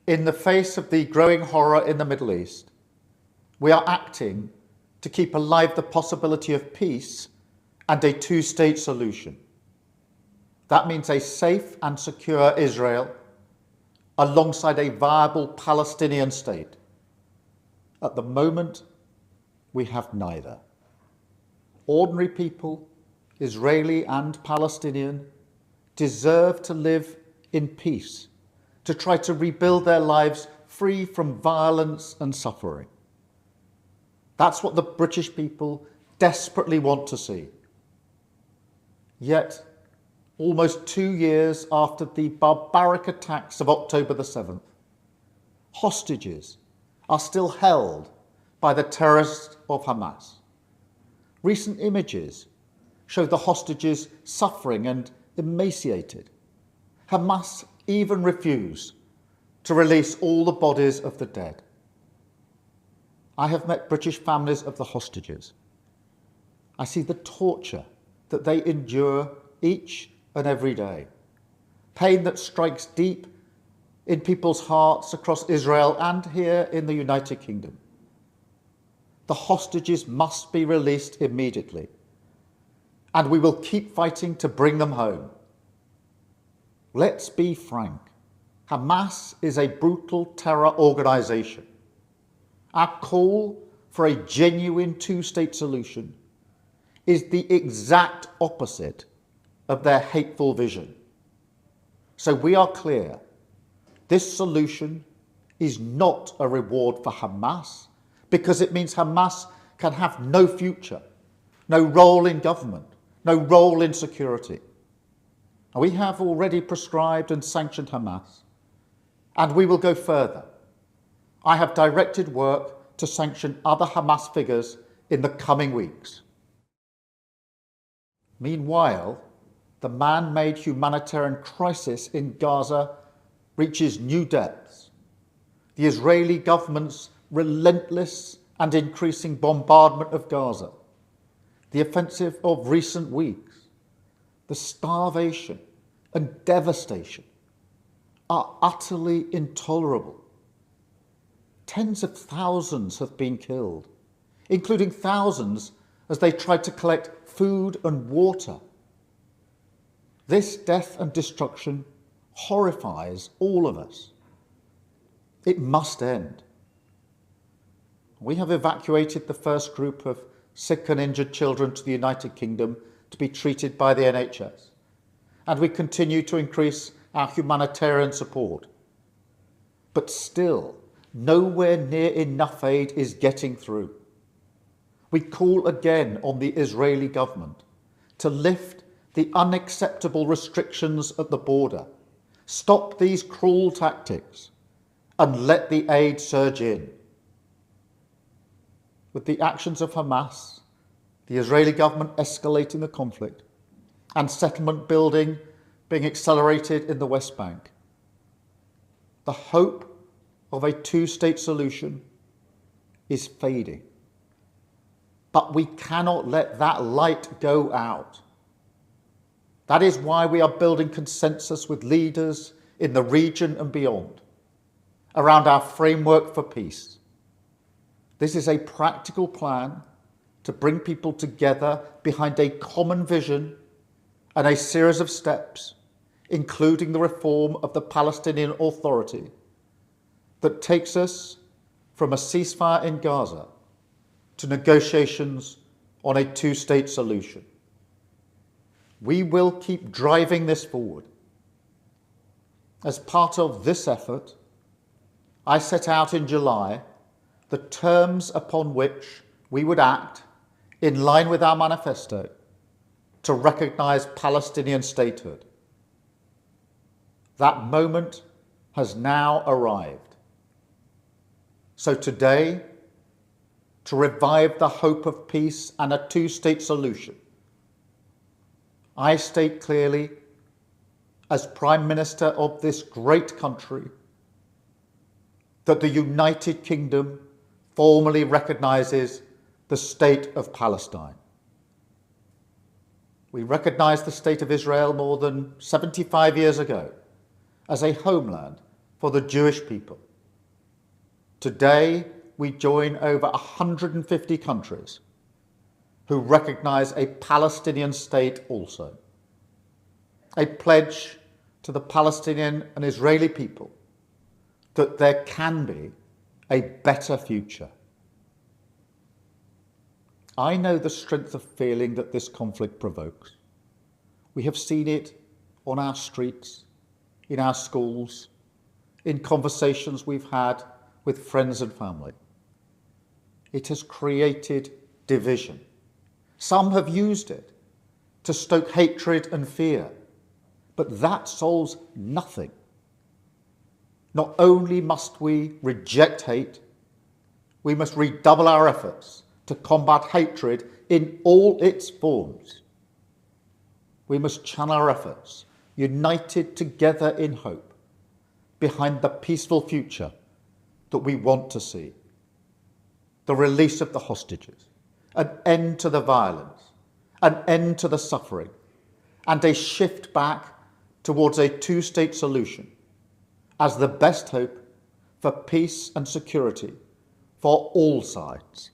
In the face of the growing horror in the Middle East, we are acting to keep alive the possibility of peace and a two-state solution. That means a safe and secure Israel alongside a viable Palestinian state. At the moment, we have neither. Ordinary people, Israeli and Palestinian, deserve to live in peace, to try to rebuild their lives free from violence and suffering. That's what the British people desperately want to see. Yet, almost 2 years after the barbaric attacks of October the 7th, hostages are still held by the terrorists of Hamas. Recent images show the hostages suffering and emaciated. Hamas even refused to release all the bodies of the dead. I have met British families of the hostages. I see the torture that they endure each and every day, pain that strikes deep in people's hearts across Israel and here in the United Kingdom. The hostages must be released immediately, and we will keep fighting to bring them home. Let's be frank. Hamas is a brutal terror organization. Our call for a genuine two-state solution is the exact opposite of their hateful vision. So we are clear, this solution is not a reward for Hamas, because it means Hamas can have no future, no role in government, no role in security. We have already prescribed and sanctioned Hamas, and we will go further. I have directed work to sanction other Hamas figures in the coming weeks. Meanwhile, the man-made humanitarian crisis in Gaza reaches new depths. The Israeli government's relentless and increasing bombardment of Gaza, the offensive of recent weeks, the starvation and devastation are utterly intolerable. Tens of thousands have been killed, including thousands as they tried to collect food and water. This death and destruction horrifies all of us. It must end. We have evacuated the first group of sick and injured children to the United Kingdom to be treated by the NHS, and we continue to increase our humanitarian support. But still, nowhere near enough aid is getting through. We call again on the Israeli government to lift the unacceptable restrictions at the border, stop these cruel tactics, and let the aid surge in. With the actions of Hamas, the Israeli government escalating the conflict, and settlement building being accelerated in the West Bank, the hope of a two-state solution is fading. But we cannot let that light go out. That is why we are building consensus with leaders in the region and beyond around our framework for peace. This is a practical plan to bring people together behind a common vision and a series of steps, including the reform of the Palestinian Authority, that takes us from a ceasefire in Gaza to negotiations on a two-state solution. We will keep driving this forward. As part of this effort, I set out in July the terms upon which we would act in line with our manifesto to recognise Palestinian statehood. That moment has now arrived. So today, to revive the hope of peace and a two-state solution, I state clearly, as Prime Minister of this great country, that the United Kingdom formally recognises the state of Palestine. We recognised the state of Israel more than 75 years ago as a homeland for the Jewish people. Today, we join over 150 countries who recognise a Palestinian state also. A pledge to the Palestinian and Israeli people that there can be a better future. I know the strength of feeling that this conflict provokes. We have seen it on our streets, in our schools, in conversations we've had with friends and family. It has created division. Some have used it to stoke hatred and fear, but that solves nothing. Not only must we reject hate, we must redouble our efforts to combat hatred in all its forms. We must channel our efforts, united together in hope, behind the peaceful future that we want to see. The release of the hostages, an end to the violence, an end to the suffering, and a shift back towards a two-state solution as the best hope for peace and security for all sides.